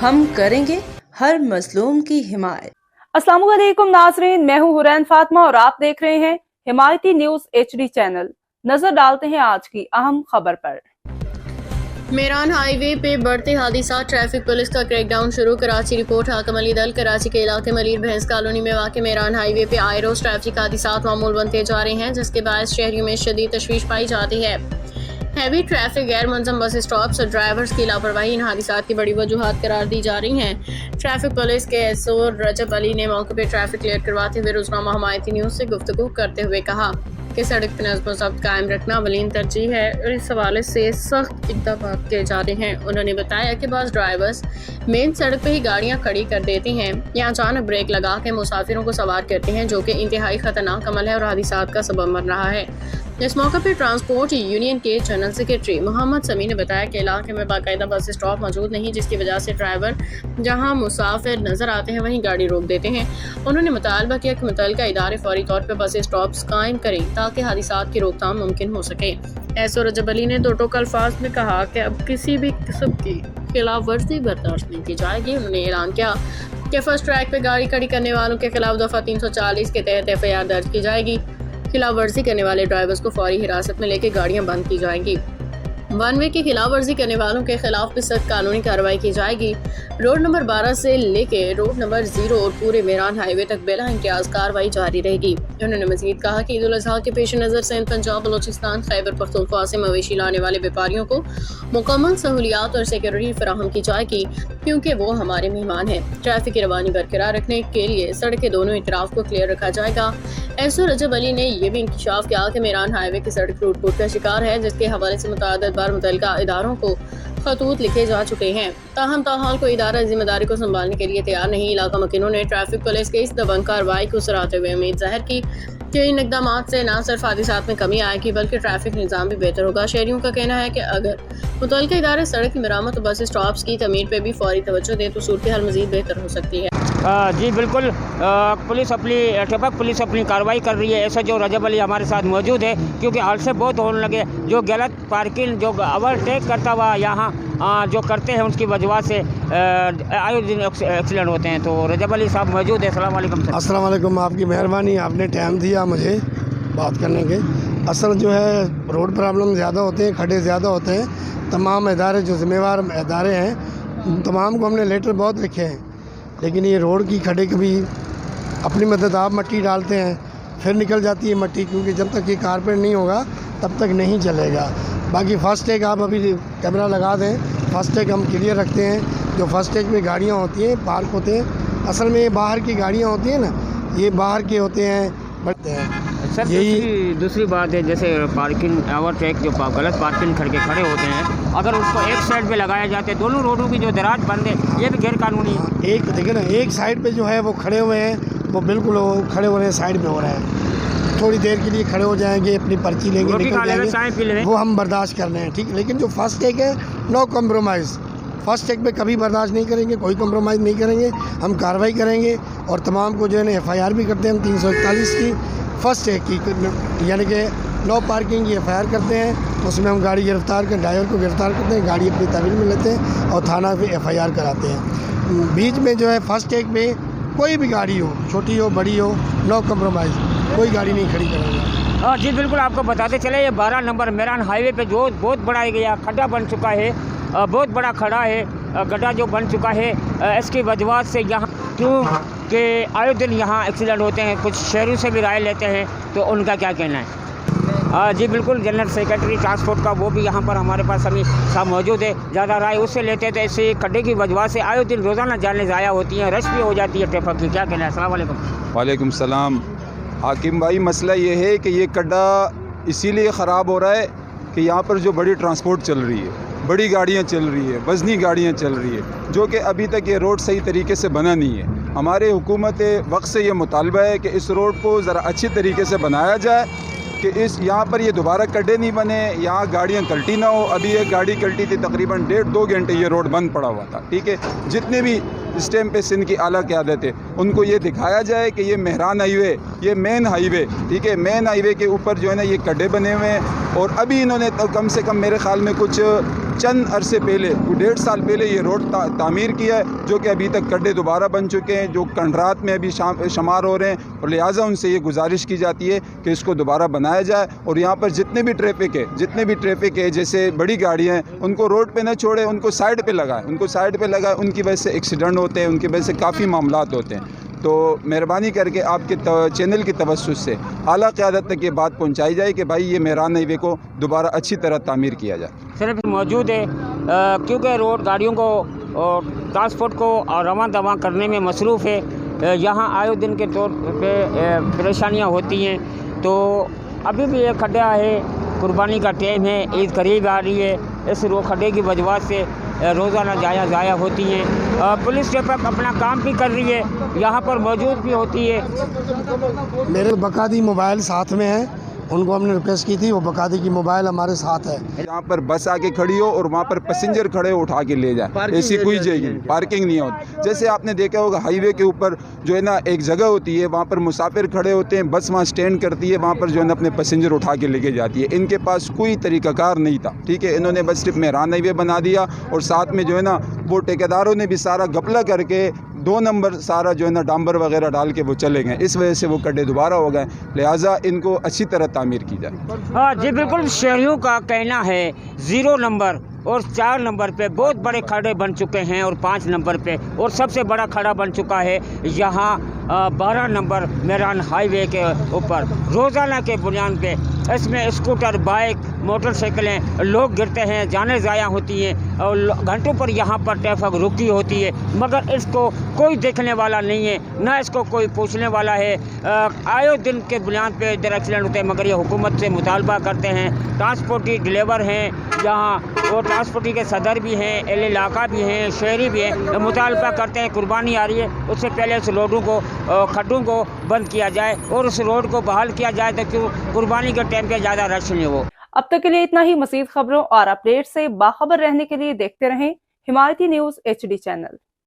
हम करेंगे हर मजलूम की हिमायत। अस्सलाम वालेकुम नाज़रीन, मैं हूं हुरैन फातिमा और आप देख रहे हैं हिमायती न्यूज HD चैनल। नजर डालते हैं आज की अहम खबर पर। मेरान हाईवे पे बढ़ते हादसा, ट्रैफिक पुलिस का क्रैकडाउन शुरू। कराची रिपोर्ट। हाकम अली दल कराची के इलाके मलीर भैंस कॉलोनी में वाक़ मेरान हाईवे पे आए रोज ट्रैफिक हादसा मामूल बनते जा रहे हैं, जिसके बायस शहरियों में शदीद तशवीश पाई जाती है। हैवी ट्रैफिक, गैर मुंज़म बस स्टॉप्स और ड्राइवर्स की लापरवाही इन हादसात की बड़ी वजूहात करार दी जा रही हैं। ट्रैफिक पुलिस के SO रजब अली ने मौके पर ट्रैफिक क्लियर करवाते हुए रोजनामा हिमायती न्यूज़ से गुफ्तगू करते हुए कहा कि सड़क पर नज़्म व ज़ब्त कायम रखना अवलीन तरजीह है और इस हवाले से सख्त इक़दाम किए जा रहे हैं। उन्होंने बताया कि बाज़ ड्राइवर्स मेन सड़क पर ही गाड़ियाँ खड़ी कर देते हैं या अचानक ब्रेक लगा के मुसाफिरों को सवार करते हैं, जो कि इंतहाई ख़तरनाक अमल है और हादसात का सबब बन रहा है। इस मौके पर ट्रांसपोर्ट यूनियन के जनरल सेक्रेटरी मोहम्मद समी ने बताया कि इलाके में बाकायदा बस स्टॉप मौजूद नहीं, जिसकी वजह से ड्राइवर जहां मुसाफिर नजर आते हैं वहीं गाड़ी रोक देते हैं। उन्होंने मुतालबा किया कि मुतल्लिका इदारे फौरी तौर पर बस स्टॉप्स कायम करें ताकि हादसात की रोकथाम मुमकिन हो सके। SO रजब अली ने दो टोक अल्फाज में कहा कि अब किसी भी किस्म की खिलाफ वर्जी बर्दाश्त नहीं की जाएगी। उन्होंने ऐलान किया कि फर्स्ट ट्रैक पर गाड़ी खड़ी करने वालों के खिलाफ दफ़ा 340 के तहत FIR दर्ज की जाएगी। खिलाफ वर्जी करने वाले ड्राइवर्स को फौरी हिरासत में लेकर गाड़ियां बंद की जाएंगी। वन वे की खिलाफ वर्जी करने वालों के खिलाफ भी सख्त कानूनी कार्रवाई की जाएगी। रोड नंबर 12 से लेके रोड नंबर 0 और पूरे मेरान हाईवे तक बिला इम्तियाज कार्रवाई जारी रहेगी। उन्होंने मजीद कहा कि ईद उल अजहा के पेश नज़र सिंध, पंजाब, बलोचिस्तान, खैबर पख्तूनख्वा से मवेशी लाने वाले व्यापारियों को मुकम्मल सहूलियात और सिक्योरिटी फराहम की जाएगी, क्योंकि वो हमारे मेहमान हैं। ट्रैफिक की रवानी बरकरार रखने के लिए सड़क के दोनों इतराफ को क्लियर रखा जाएगा। SO रजब अली ने यह भी इंकशाफ किया कि मेरान हाईवे की सड़क टूट फूट का शिकार है, जिसके हवाले से मुतअद्दिद बार मुतल्लिका इदारों को खतूत लिखे जा चुके हैं। ताहम ताहाल कोई इदारा जिम्मेदारी को संभालने के लिए तैयार नहीं। इलाका मकीनों ने ट्रैफिक पुलिस के इस दबंग कार्रवाई को सराहते हुए उम्मीद जाहिर की कि इन इक़दाम से न सिर्फ हादसात में कमी आएगी बल्कि ट्रैफिक निज़ाम भी बेहतर होगा। शहरियों का कहना है कि अगर मुतल्लिका इदारे सड़क की मरम्मत और बस स्टॉप्स की तमीर पर भी फौरी तवज्जो दे तो सूरत हाल मज़ीद बेहतर हो सकती है। जी बिल्कुल, ट्रैफिक पुलिस अपनी कार्रवाई कर रही है। SO रजब अली हमारे साथ मौजूद है, क्योंकि हादसे बहुत होने लगे। जो गलत पार्किंग, जो ओवरटेक करता हुआ यहाँ जो करते हैं, उसकी वजह से आए दिन एक्सीडेंट होते हैं। तो रजब अली साहब मौजूद है। अस्सलाम वालेकुम। अस्सलाम वालेकुम, आपकी मेहरबानी, आपने टाइम दिया मुझे बात करने के। असल जो है रोड प्रॉब्लम ज़्यादा होते हैं, खड्डे ज़्यादा होते हैं। तमाम इदारे जो ज़िम्मेवार इदारे हैं, तमाम को हमने लेटर बहुत लिखे हैं, लेकिन ये रोड की खड्डे कभी अपनी मदद आप मट्टी डालते हैं, फिर निकल जाती है मट्टी, क्योंकि जब तक ये कारपेट नहीं होगा तब तक नहीं चलेगा। बाकी फ़र्स्ट टेक आप अभी कैमरा लगा दें, फ़र्स्ट टेक हम क्लियर रखते हैं। जो फ़र्स्ट टेक में गाड़ियाँ होती हैं, पार्क होते हैं, असल में ये बाहर की गाड़ियाँ होती हैं ना, ये बाहर के होते हैं, बढ़ते हैं। सर यही दूसरी बात है, जैसे पार्किंग ओवरटेक, जो गलत पार्किंग करके खड़े होते हैं, अगर उसको एक साइड पे लगाया जाते हैं, दोनों रोडों की जो दराज बंद है, ये भी गैर कानूनी है। एक देखिए ना, एक साइड पे जो है वो खड़े हुए हैं, वो बिल्कुल खड़े हो रहे हैं, साइड पे हो रहे हैं। थोड़ी देर के लिए खड़े हो जाएंगे, अपनी पर्ची लेंगे, निकल जाएंगे, वो हम बर्दाश्त कर रहे हैं, ठीक है। लेकिन जो फर्स्ट टेक है, नो कम्प्रोमाइज़। फर्स्ट टेक पे कभी बर्दाश्त नहीं करेंगे, कोई कम्प्रोमाइज़ नहीं करेंगे, हम कार्रवाई करेंगे और तमाम को जो है ना FIR भी करते हैं हम 341 की, फर्स्ट टेक की, यानी कि नो पार्किंग की FIR करते हैं। उसमें हम गाड़ी गिरफ्तार कर, ड्राइवर को गिरफ्तार करते हैं, गाड़ी अपनी तहवील में लेते हैं और थाना पे FIR कराते हैं। बीच में जो है फर्स्ट टेक पे कोई भी गाड़ी हो, छोटी हो बड़ी हो, नो कम्प्रोमाइज़, कोई गाड़ी नहीं खड़ी करेंगे। जी बिल्कुल, आपको बताते चले, ये 12 नंबर मेरान हाईवे पे जो बहुत बड़ा गया खड्डा बन चुका है, बहुत बड़ा खड़ा है, गड्ढा जो बन चुका है। इसकी वजह से यहाँ क्यों कि आए दिन यहाँ एक्सीडेंट होते हैं। कुछ शहरों से भी राय लेते हैं, तो उनका क्या कहना है? जी बिल्कुल, जनरल सेक्रेटरी ट्रांसपोर्ट का वो भी यहाँ पर हमारे पास अभी साहब मौजूद है। ज़्यादा राय उससे लेते थे, इससे खड्डे की वजह से आए दिन रोज़ाना जाने ज़ाया होती हैं, रश भी हो जाती है ट्रैफिक की। क्या कहना है? अस्सलाम वालेकुम। वालेकुम सलाम। हाकिम भाई, मसला ये है कि ये गड्ढा इसीलिए ख़राब हो रहा है कि यहाँ पर जो बड़ी ट्रांसपोर्ट चल रही है, बड़ी गाड़ियाँ चल रही है, वज़नी गाड़ियाँ चल रही है, जो कि अभी तक ये रोड सही तरीके से बना नहीं है। हमारे हुकूमत वक्त से ये मुतालबा है कि इस रोड को ज़रा अच्छी तरीके से बनाया जाए, कि इस यहाँ पर ये दोबारा गड्ढे नहीं बने, यहाँ गाड़ियाँ कल्टी ना हो। अभी एक गाड़ी कल्टी थी, तकरीबन 1.5-2 घंटे ये रोड बंद पड़ा हुआ था, ठीक है। जितने भी इस टाइम पे सिंध की आला क़यादत है, उनको ये दिखाया जाए कि ये मेहरान हाईवे, ये मेन हाईवे, ठीक है, मेन हाईवे के ऊपर जो है ना ये गड्ढे बने हुए हैं। और अभी इन्होंने तो कम से कम मेरे ख्याल में कुछ चंद अरसे पहले 1.5 साल पहले ये रोड तामीर किया है, जो कि अभी तक गड्ढे दोबारा बन चुके हैं, जो कंडरात में अभी शुमार हो रहे हैं, और लिहाजा उनसे ये गुजारिश की जाती है कि इसको दोबारा बनाया जाए। और यहाँ पर जितने भी ट्रैफिक है जैसे बड़ी गाड़ियाँ हैं, उनको रोड पे न छोड़े, उनको साइड पे लगाए, उनकी वजह से एक्सीडेंट होते हैं, उनकी वजह से काफ़ी मामलात होते हैं। तो मेहरबानी करके आपके चैनल की तवज्जुह से आला क़यादत तक ये बात पहुंचाई जाए कि भाई ये मेरान हाईवे को दोबारा अच्छी तरह तामीर किया जाए। सिर्फ मौजूद है क्योंकि रोड गाड़ियों को और ट्रांसपोर्ट को रवां दवां करने में मसरूफ़ है। यहाँ आए दिन के तौर पे परेशानियाँ होती हैं। तो अभी भी एक खड्डा है, कुर्बानी का टाइम है, ईद करीब आ रही है, इस खड्डे की वजह से रोज़ाना ज़ाया होती हैं। पुलिस स्टेप अपना काम भी कर रही है, यहाँ पर मौजूद भी होती है। मेरे बकादी मोबाइल साथ में है, उनको हमने रिक्वेस्ट की थी, वो बकादी की मोबाइल हमारे साथ है। यहाँ पर बस आके खड़ी हो और वहाँ पर पैसेंजर खड़े हो उठा के ले जाए, ऐसी कोई जगह पार्किंग नहीं होती। जैसे आपने देखा होगा हाईवे के ऊपर जो है ना एक जगह होती है, वहाँ पर मुसाफिर खड़े होते हैं, बस वहाँ स्टैंड करती है, वहाँ पर जो है ना अपने पैसेंजर उठा के लेके जाती है। इनके पास कोई तरीक़ाकार नहीं था, ठीक है। इन्होंने बस सिर्फ मेरान हाईवे बना दिया और साथ में जो है ना वो ठेकेदारों ने भी सारा घपला करके 2 नंबर सारा जो है ना डांबर वगैरह डाल के वो चले गए। इस वजह से वो गड्ढे दोबारा हो गए, लिहाजा इनको अच्छी तरह तामीर की जाए। हाँ जी बिल्कुल, शहरियों का कहना है 0 नंबर और 4 नंबर पे बहुत बड़े खड्डे बन चुके हैं और 5 नंबर पे, और सबसे बड़ा खड्डा बन चुका है यहाँ 12 नंबर मेरान हाईवे के ऊपर। रोज़ाना के बुनियाद पे इसमें स्कूटर, बाइक, मोटरसाइकिलें, लोग गिरते हैं, जानें ज़ाया होती हैं और घंटों पर यहाँ पर ट्रैफिक रुकी होती है, मगर इसको कोई देखने वाला नहीं है, ना इसको कोई पूछने वाला है। आए दिन के बुनियाद पे इधर एक्सीडेंट होते हैं, मगर ये हुकूमत से मुतालबा करते हैं। ट्रांसपोर्टी ड्राइवर हैं यहाँ, वो ट्रांसपोर्टी के सदर भी हैं, एल इलाका भी हैं, शहरी भी हैं, मुतालबा करते हैं कुर्बानी आ रही है, उससे पहले इस रोडों को, खड्डों को बंद किया जाए और उस रोड को बहाल किया जाए ताकि कुर्बानी के टाइम पे ज़्यादा रश नहीं हो। अब तक के लिए इतना ही। मज़ीद खबरों और अपडेट से बाखबर रहने के लिए देखते रहें हिमायती न्यूज़ HD चैनल।